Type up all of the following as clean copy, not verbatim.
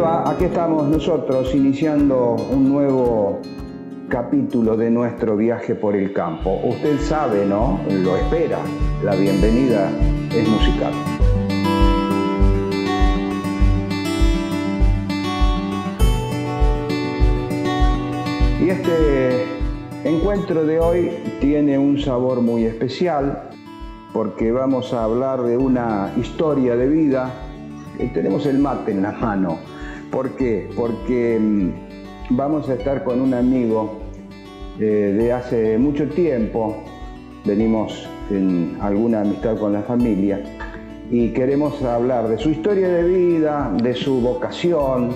va? Aquí estamos nosotros iniciando un nuevo capítulo de nuestro viaje por el campo. Usted sabe, ¿no? Lo espera. La bienvenida es musical. Y este encuentro de hoy tiene un sabor muy especial porque vamos a hablar de una historia de vida. Tenemos el mate en la mano. ¿Por qué? Porque vamos a estar con un amigo de hace mucho tiempo. Venimos en alguna amistad con la familia y queremos hablar de su historia de vida, de su vocación,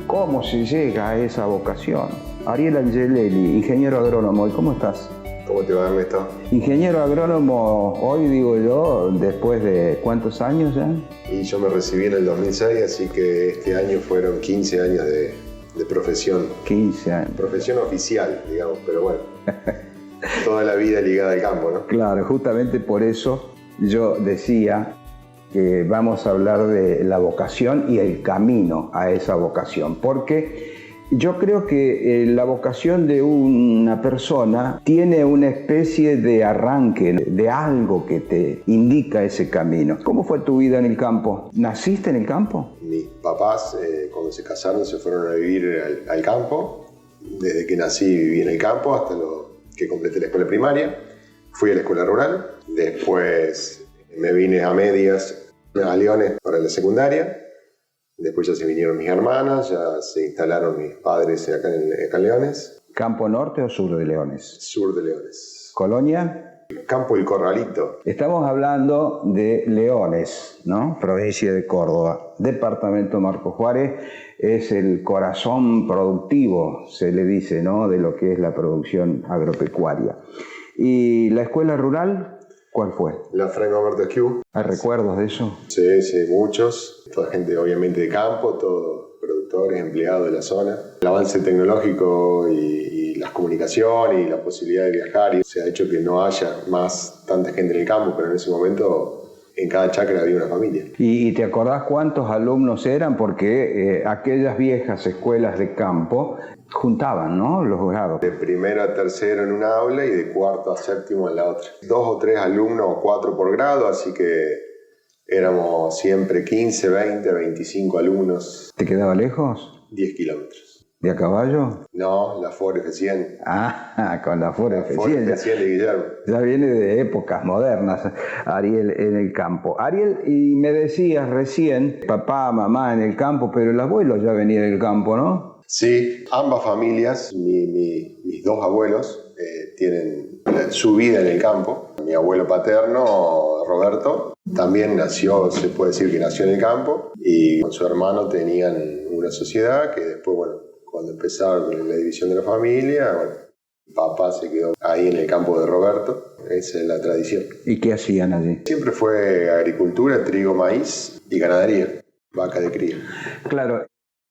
cómo se llega a esa vocación. Ariel Angelelli, ingeniero agrónomo. ¿Y cómo estás? ¿Cómo te va, Ernesto? Ingeniero agrónomo, hoy digo yo, después de ¿cuántos años ya? Y yo me recibí en el 2006, así que este año fueron 15 años de profesión. 15 años. Profesión oficial, digamos, pero bueno. Toda la vida ligada al campo, ¿no? Claro, justamente por eso yo decía que vamos a hablar de la vocación y el camino a esa vocación, porque yo creo que la vocación de una persona tiene una especie de arranque, de algo que te indica ese camino. ¿Cómo fue tu vida en el campo? ¿Naciste en el campo? Mis papás, cuando se casaron, se fueron a vivir al campo. Desde que nací viví en el campo hasta que completé la escuela primaria. Fui a la escuela rural. Después me vine a medias a Leones para la secundaria. Después ya se vinieron mis hermanas, ya se instalaron mis padres acá en Leones. ¿Campo norte o sur de Leones? Sur de Leones. ¿Colonia? Campo El Corralito. Estamos hablando de Leones, ¿no? Provincia de Córdoba. Departamento Marcos Juárez es el corazón productivo, se le dice, ¿no? De lo que es la producción agropecuaria. ¿Y la escuela rural? ¿Cuál fue? La Franco Alberto Q. ¿Hay recuerdos de eso? Sí, muchos. Toda gente obviamente de campo, todos productores, empleados de la zona. El avance tecnológico y las comunicaciones y la posibilidad de viajar se ha hecho que no haya más tanta gente en el campo, pero en ese momento en cada chacra había una familia. ¿Y te acordás cuántos alumnos eran? Porque aquellas viejas escuelas de campo juntaban, ¿no? Los grados. De primero a tercero en una aula y de cuarto a séptimo en la otra. 2 o 3 alumnos o 4 por grado, así que éramos siempre 15, 20, 25 alumnos. ¿Te quedaba lejos? 10 kilómetros. ¿De a caballo? No, la Ford F100. Ah, con la Ford F100. Ford F100 de Guillermo. Ya viene de épocas modernas, Ariel, en el campo. Ariel, y me decías recién, papá, mamá en el campo, pero el abuelo ya venía del campo, ¿no? Sí, ambas familias, mis 2 abuelos tienen su vida en el campo. Mi abuelo paterno, Roberto, también nació, se puede decir que nació en el campo, y con su hermano tenían una sociedad que después, bueno, cuando empezaron la división de la familia, bueno, papá se quedó ahí en el campo de Roberto. Esa es la tradición. ¿Y qué hacían allí? Siempre fue agricultura, trigo, maíz y ganadería, vaca de cría. Claro,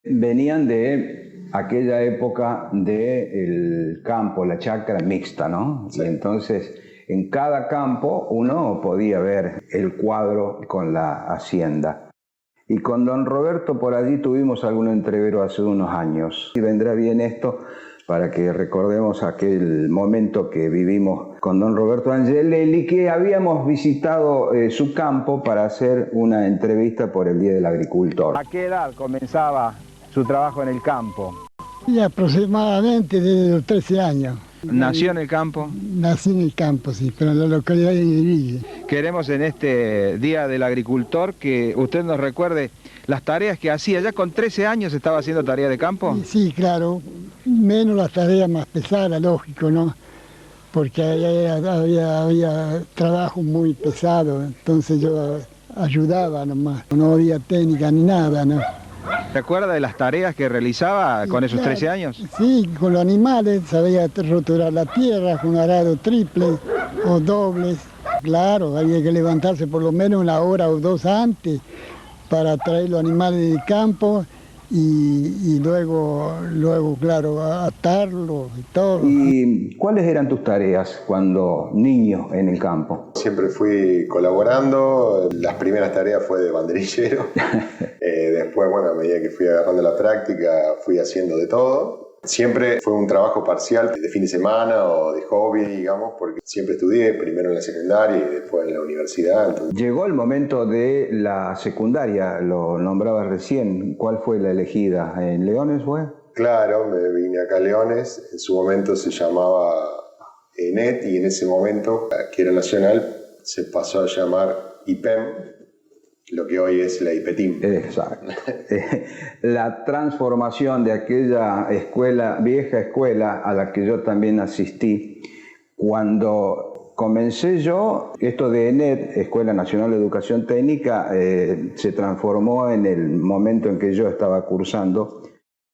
venían de aquella época del campo, la chacra mixta, ¿no? Sí. Y entonces, en cada campo uno podía ver el cuadro con la hacienda. Y con don Roberto por allí tuvimos algún entrevero hace unos años. Y vendrá bien esto para que recordemos aquel momento que vivimos con don Roberto Angelelli, que habíamos visitado su campo para hacer una entrevista por el Día del Agricultor. ¿A qué edad comenzaba su trabajo en el campo? Y aproximadamente desde los 13 años. ¿Nació en el campo? Nací en el campo, sí, pero en la localidad de Iguirille. Queremos en este Día del Agricultor que usted nos recuerde las tareas que hacía. ¿Ya con 13 años estaba haciendo tarea de campo? Sí, claro, menos las tareas más pesadas, lógico, ¿no? Porque había trabajo muy pesado, entonces yo ayudaba nomás. No había técnica ni nada, ¿no? ¿Te acuerdas de las tareas que realizaba con esos 13 años? Sí, con los animales, sabía roturar la tierra con arado triple o dobles. Claro, había que levantarse por lo menos 1 hora o 2 antes para traer los animales del campo y luego, claro, atarlo y todo. ¿Y cuáles eran tus tareas cuando niño en el campo? Siempre fui colaborando. Las primeras tareas fue de banderillero. Después, bueno, a medida que fui agarrando la práctica, fui haciendo de todo. Siempre fue un trabajo parcial de fin de semana o de hobby, digamos, porque siempre estudié, primero en la secundaria y después en la universidad. Entonces... Llegó el momento de la secundaria, lo nombrabas recién. ¿Cuál fue la elegida? ¿En Leones fue? Claro, me vine acá a Leones. En su momento se llamaba ENET y en ese momento, que era nacional, se pasó a llamar IPEM, lo que hoy es la IPETIM. Exacto. La transformación de aquella escuela, vieja escuela a la que yo también asistí, cuando comencé yo, esto de ENET, Escuela Nacional de Educación Técnica, se transformó en el momento en que yo estaba cursando.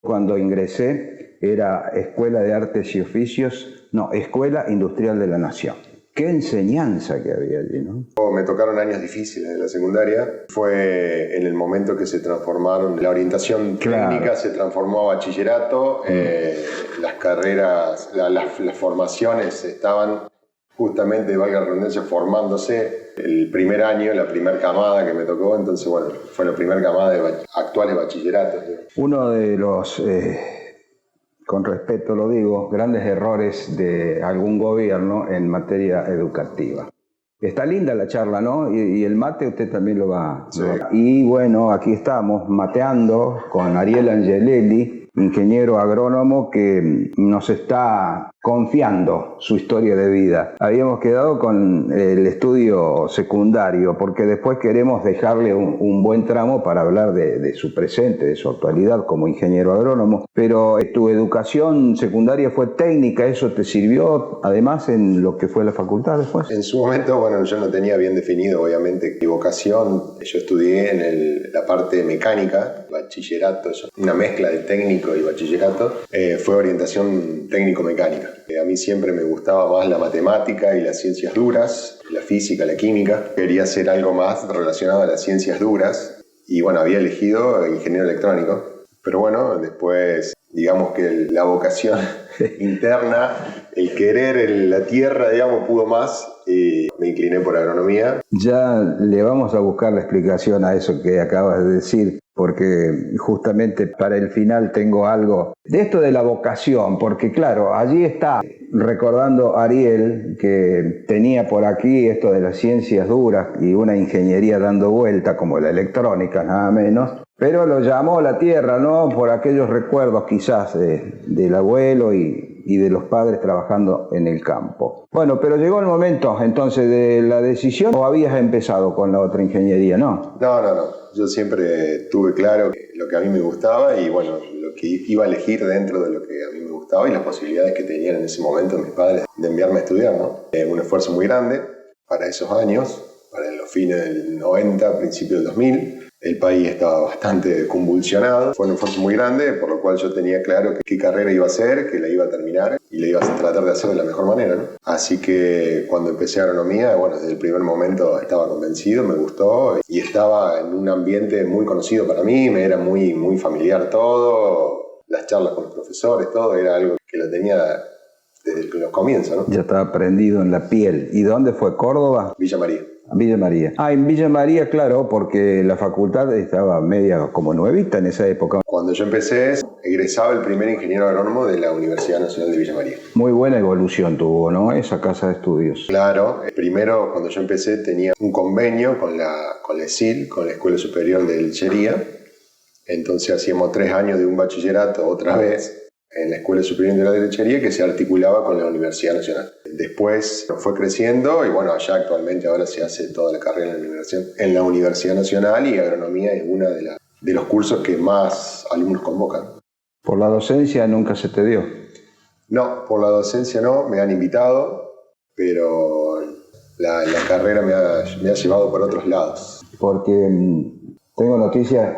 Cuando ingresé era Escuela de Artes y Oficios, no, Escuela Industrial de la Nación. Qué enseñanza que había allí, ¿no? Me tocaron años difíciles en la secundaria. Fue en el momento que se transformaron, la orientación técnica se transformó a bachillerato, las carreras, las formaciones estaban justamente, valga la redundancia, formándose el primer año, la primera camada que me tocó. Entonces, bueno, fue la primera camada de actuales bachilleratos. Uno de los... con respeto lo digo, grandes errores de algún gobierno en materia educativa. Está linda la charla, ¿no? Y el mate usted también lo va. Sí. Y bueno, aquí estamos mateando con Ariel Angelelli, ingeniero agrónomo que nos está confiando su historia de vida. Habíamos quedado con el estudio secundario porque después queremos dejarle un buen tramo para hablar de su presente, de su actualidad como ingeniero agrónomo. Pero tu educación secundaria fue técnica, ¿eso te sirvió además en lo que fue la facultad después? En su momento, bueno, yo no tenía bien definido obviamente mi vocación. Yo estudié en la parte mecánica, bachillerato, una mezcla de técnico y bachillerato. Fue orientación técnico-mecánica. A mí siempre me gustaba más la matemática y las ciencias duras, la física, la química. Quería hacer algo más relacionado a las ciencias duras y bueno, había elegido ingeniero electrónico. Pero bueno, después digamos que la vocación interna, el querer la tierra, digamos, pudo más y me incliné por agronomía. Ya le vamos a buscar la explicación a eso que acabas de decir, porque justamente para el final tengo algo de esto de la vocación, porque claro, allí está recordando Ariel que tenía por aquí esto de las ciencias duras y una ingeniería dando vuelta como la electrónica, nada menos, pero lo llamó la tierra, ¿no? Por aquellos recuerdos quizás del abuelo y de los padres trabajando en el campo. Bueno, pero llegó el momento entonces de la decisión, ¿o habías empezado con la otra ingeniería, no? No. Yo siempre tuve claro lo que a mí me gustaba y bueno, lo que iba a elegir dentro de lo que a mí me gustaba y las posibilidades que tenían en ese momento mis padres de enviarme a estudiar, ¿no? Un esfuerzo muy grande para esos años, para los fines del 90, principios del 2000. El país estaba bastante convulsionado, fue un esfuerzo muy grande, por lo cual yo tenía claro qué carrera iba a hacer, que la iba a terminar y la iba a tratar de hacer de la mejor manera, ¿no? Así que cuando empecé agronomía, bueno, desde el primer momento estaba convencido, me gustó y estaba en un ambiente muy conocido para mí, me era muy, muy familiar todo, las charlas con los profesores, todo era algo que lo tenía desde los comienzos, ¿no? Ya estaba prendido en la piel. ¿Y dónde fue? ¿Córdoba? Villa María. Villa María. En Villa María, claro, porque la facultad estaba media como nuevita en esa época. Cuando yo empecé, egresaba el primer ingeniero agrónomo de la Universidad Nacional de Villa María. Muy buena evolución tuvo, ¿no? Esa casa de estudios. Claro. Primero, cuando yo empecé, tenía un convenio con la ESIL, con la Escuela Superior de Lechería. Entonces hacíamos 3 años de un bachillerato otra vez en la Escuela Superior de la Lechería que se articulaba con la Universidad Nacional. Después fue creciendo y bueno, allá actualmente ahora se hace toda la carrera en la Universidad Nacional y agronomía es uno de los cursos que más alumnos convocan. ¿Por la docencia nunca se te dio? No, por la docencia no, me han invitado, pero la carrera me ha llevado por otros lados. Porque tengo noticias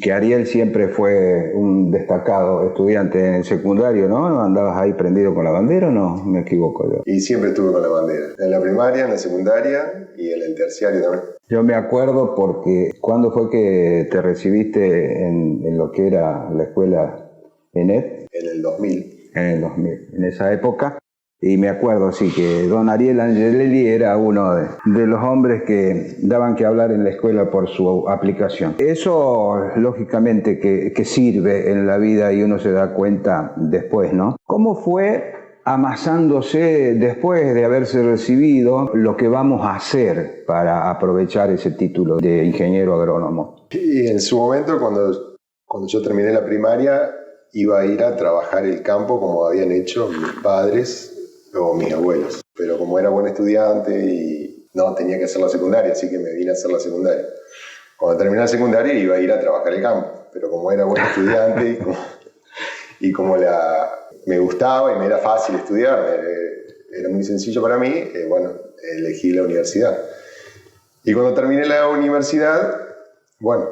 que Ariel siempre fue un destacado estudiante en el secundario, ¿no? ¿No andabas ahí prendido con la bandera o no? Me equivoco yo. Y siempre estuve con la bandera, en la primaria, en la secundaria y en el terciario también. Yo me acuerdo porque ¿cuándo fue que te recibiste en lo que era la escuela ENET? En el 2000. En el 2000, en esa época. Y me acuerdo, sí, que don Ariel Angelelli era uno de los hombres que daban que hablar en la escuela por su aplicación. Eso, lógicamente, que sirve en la vida y uno se da cuenta después, ¿no? ¿Cómo fue amasándose después de haberse recibido lo que vamos a hacer para aprovechar ese título de ingeniero agrónomo? Y en su momento, cuando yo terminé la primaria, iba a ir a trabajar el campo como habían hecho mis padres o mis abuelos. Pero como era buen estudiante y no tenía que hacer la secundaria, así que me vine a hacer la secundaria. Cuando terminé la secundaria iba a ir a trabajar el campo, pero como era buen estudiante y como me gustaba y me era fácil estudiar, era muy sencillo para mí, bueno, elegí la universidad. Y cuando terminé la universidad, bueno,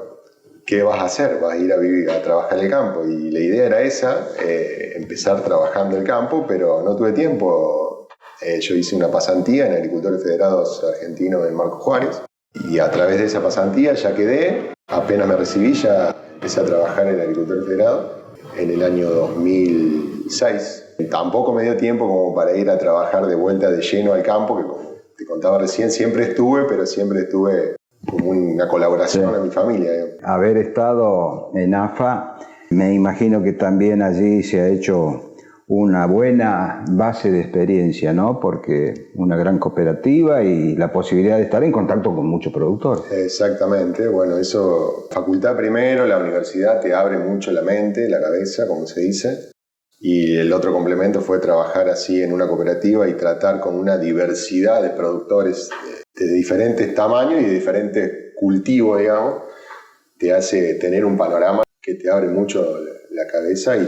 ¿qué vas a hacer? Vas a ir a vivir, a trabajar en el campo. Y la idea era esa, empezar trabajando en el campo, pero no tuve tiempo. Yo hice una pasantía en Agricultores Federados Argentinos en Marcos Juárez. Y a través de esa pasantía ya quedé. Apenas me recibí, ya empecé a trabajar en Agricultores Federados en el año 2006. Tampoco me dio tiempo como para ir a trabajar de vuelta de lleno al campo, que como te contaba recién, siempre estuve, pero siempre estuve como una colaboración a mi familia. Haber estado en AFA, me imagino que también allí se ha hecho una buena base de experiencia, ¿no? Porque una gran cooperativa y la posibilidad de estar en contacto con muchos productores. Exactamente, bueno, eso, facultad primero, la universidad te abre mucho la mente, la cabeza, como se dice. Y el otro complemento fue trabajar así en una cooperativa y tratar con una diversidad de productores de diferentes tamaños y de diferentes cultivos, digamos, te hace tener un panorama que te abre mucho la cabeza y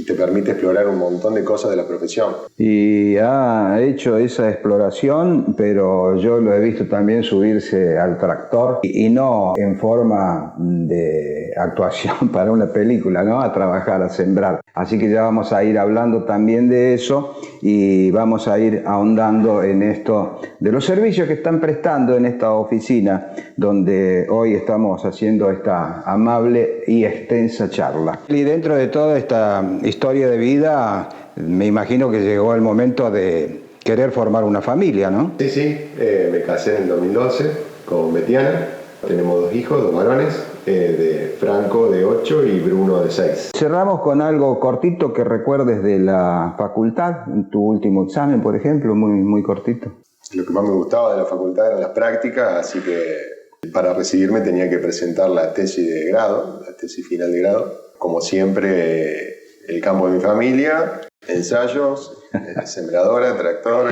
te permite explorar un montón de cosas de la profesión. Y ha hecho esa exploración, pero yo lo he visto también subirse al tractor y no en forma de actuación para una película, ¿no? A trabajar, a sembrar. Así que ya vamos a ir hablando también de eso y vamos a ir ahondando en esto de los servicios que están prestando en esta oficina donde hoy estamos haciendo esta amable y extensa charla. Y dentro de toda esta historia de vida, me imagino que llegó el momento de querer formar una familia, ¿no? Sí, me casé en el 2012 con Betiana. Tenemos 2 hijos, 2 varones, de Franco de 8 y Bruno de 6. Cerramos con algo cortito que recuerdes de la facultad, en tu último examen, por ejemplo, muy cortito. Lo que más me gustaba de la facultad eran las prácticas, así que para recibirme tenía que presentar la tesis de grado, la tesis final de grado. Como siempre, el campo de mi familia, ensayos, sembradora, tractor,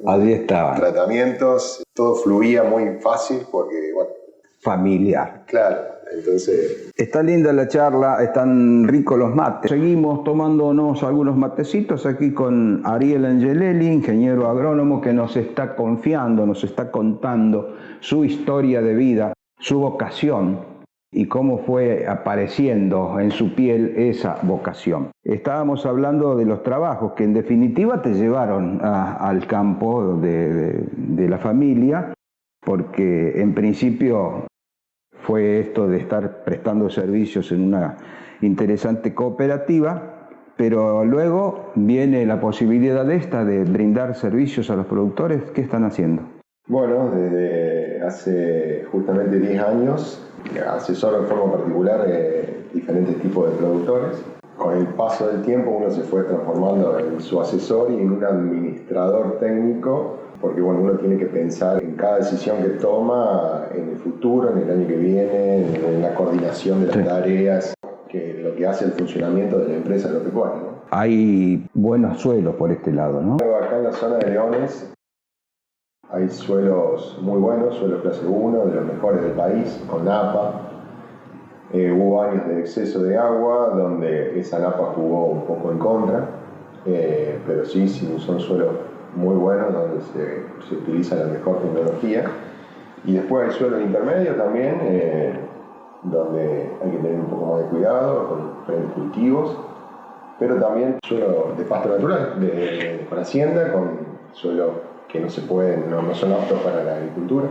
allí estaba. Tratamientos, todo fluía muy fácil porque, bueno... Familiar. Claro, entonces... Está linda la charla, están ricos los mates. Seguimos tomándonos algunos matecitos aquí con Ariel Angelelli, ingeniero agrónomo, que nos está confiando, nos está contando su historia de vida, su vocación y cómo fue apareciendo en su piel esa vocación. Estábamos hablando de los trabajos que en definitiva te llevaron al campo de la familia, porque en principio fue esto de estar prestando servicios en una interesante cooperativa, pero luego viene la posibilidad de brindar servicios a los productores. ¿Qué están haciendo? Bueno, desde hace justamente 10 años asesoro en forma particular diferentes tipos de productores. Con el paso del tiempo uno se fue transformando en su asesor y en un administrador técnico, porque bueno, uno tiene que pensar en cada decisión que toma, en el futuro, en el año que viene, en la coordinación de las tareas, que lo que hace el funcionamiento de la empresa agropecuaria, ¿no? Hay buenos suelos por este lado, ¿no? Acá en la zona de Leones hay suelos muy buenos, suelos clase 1, de los mejores del país, con napa. Hubo años de exceso de agua, donde esa napa jugó un poco en contra, pero sí, son suelos muy buenos, donde se utiliza la mejor tecnología. Y después hay suelos intermedios también, donde hay que tener un poco más de cuidado con los diferentes cultivos, pero también suelo de pasto natural, con hacienda, con suelo que no son aptos para la agricultura.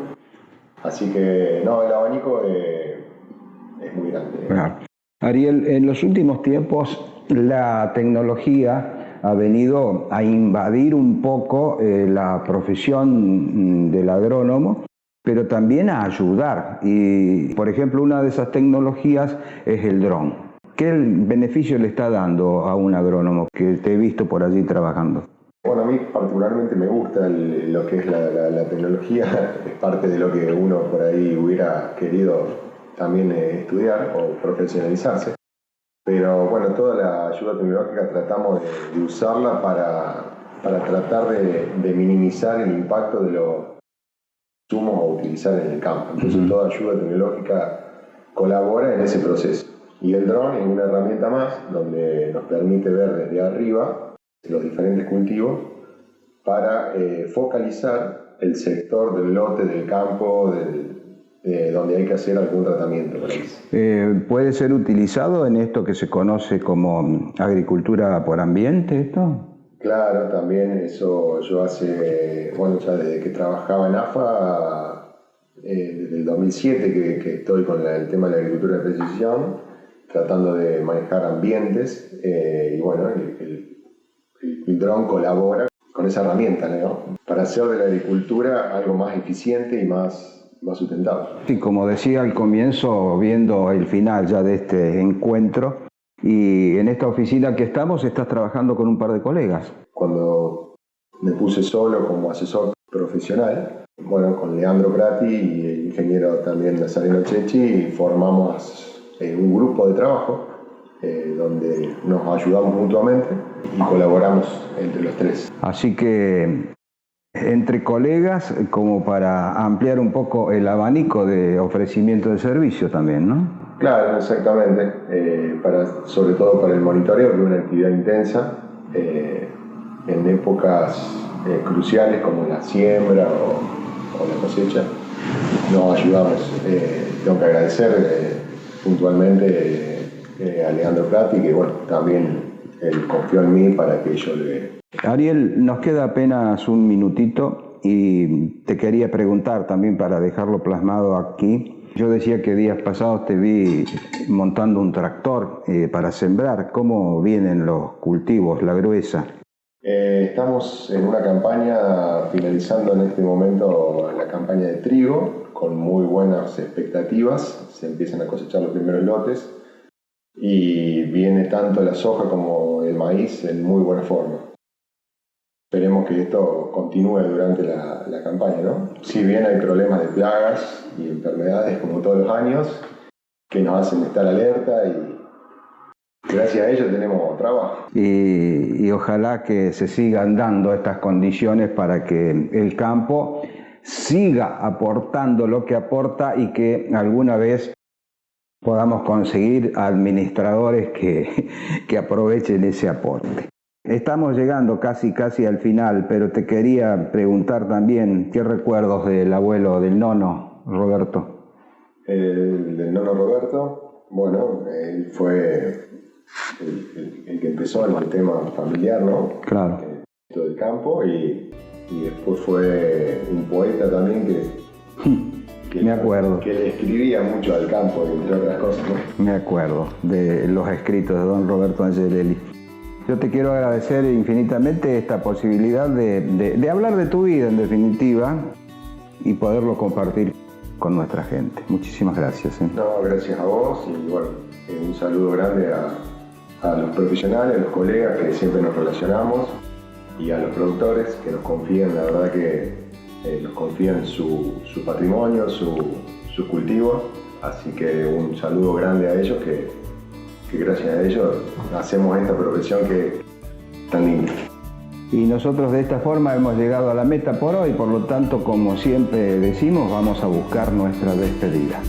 Así que no, el abanico es muy grande. Claro. Ariel, en los últimos tiempos la tecnología ha venido a invadir un poco la profesión del agrónomo, pero también a ayudar. Y, por ejemplo, una de esas tecnologías es el dron. ¿Qué beneficio le está dando a un agrónomo que te he visto por allí trabajando? Bueno, a mí particularmente me gusta lo que es la tecnología, es parte de lo que uno por ahí hubiera querido también estudiar o profesionalizarse. Pero bueno, toda la ayuda tecnológica tratamos de usarla para tratar de minimizar el impacto de los insumos a utilizar en el campo. Entonces toda ayuda tecnológica colabora en ese proceso. Y el dron es una herramienta más donde nos permite ver desde arriba los diferentes cultivos para focalizar el sector del lote, del campo, donde hay que hacer algún tratamiento. ¿Puede ser utilizado en esto que se conoce como agricultura por ambiente, esto? Claro, también eso yo ya desde que trabajaba en AFA, desde el 2007 que estoy con el tema de la agricultura de precisión, tratando de manejar ambientes, y bueno, el dron colabora con esa herramienta, ¿no? Para hacer de la agricultura algo más eficiente y más sustentable. Sí, como decía al comienzo, viendo el final ya de este encuentro, y en esta oficina que estás trabajando con un par de colegas. Cuando me puse solo como asesor profesional, bueno, con Leandro Prati y el ingeniero también Nazareno Chechi, formamos un grupo de trabajo donde nos ayudamos mutuamente y colaboramos entre los tres. Así que entre colegas, como para ampliar un poco el abanico de ofrecimiento de servicio también, ¿no? Claro, exactamente, sobre todo para el monitoreo, que es una actividad intensa, en épocas cruciales como la siembra o la cosecha, nos ayudamos. Tengo que agradecer puntualmente a Leandro Prati, que bueno, también él confió en mí para que yo le... Ariel, nos queda apenas un minutito y te quería preguntar también para dejarlo plasmado aquí. Yo decía que días pasados te vi montando un tractor para sembrar. ¿Cómo vienen los cultivos, la gruesa? Estamos en una campaña, finalizando en este momento la campaña de trigo, con muy buenas expectativas. Se empiezan a cosechar los primeros lotes y viene tanto la soja como el maíz en muy buena forma. Esperemos que esto continúe durante la campaña, ¿no? Si bien hay problemas de plagas y enfermedades como todos los años que nos hacen estar alerta y gracias a ello tenemos trabajo. Y ojalá que se sigan dando estas condiciones para que el campo siga aportando lo que aporta y que alguna vez podamos conseguir administradores que aprovechen ese aporte. Estamos llegando casi al final, pero te quería preguntar también, ¿qué recuerdos del abuelo, del nono Roberto? Del nono Roberto, bueno, él fue el que empezó en el tema familiar, ¿no? Claro. Todo el campo y después fue un poeta también que me acuerdo. Que le escribía mucho al campo, entre otras cosas, ¿no? Me acuerdo de los escritos de don Roberto Angelelli. Yo te quiero agradecer infinitamente esta posibilidad de hablar de tu vida, en definitiva, y poderlo compartir con nuestra gente. Muchísimas gracias. No, gracias a vos y bueno, un saludo grande a los profesionales, a los colegas que siempre nos relacionamos y a los productores que nos confían, la verdad que nos confían su patrimonio, sus cultivos, así que un saludo grande a ellos que gracias a ellos hacemos esta profesión que es tan linda. Y nosotros de esta forma hemos llegado a la meta por hoy, por lo tanto, como siempre decimos, vamos a buscar nuestra despedida.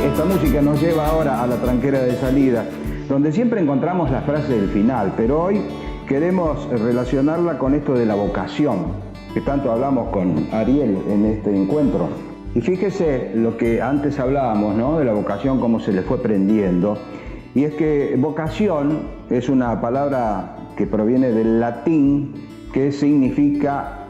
Esta música nos lleva ahora a la tranquera de salida. donde siempre encontramos la frase del final, pero hoy queremos relacionarla con esto de la vocación, que tanto hablamos con Ariel en este encuentro. Y fíjese lo que antes hablábamos, ¿no?, de la vocación, cómo se le fue prendiendo. Y es que vocación es una palabra que proviene del latín, que significa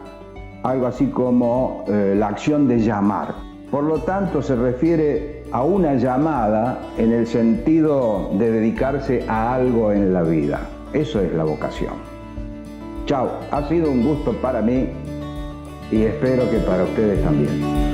algo así como la acción de llamar. Por lo tanto, se refiere a una llamada en el sentido de dedicarse a algo en la vida. Eso es la vocación. Chao, ha sido un gusto para mí y espero que para ustedes también.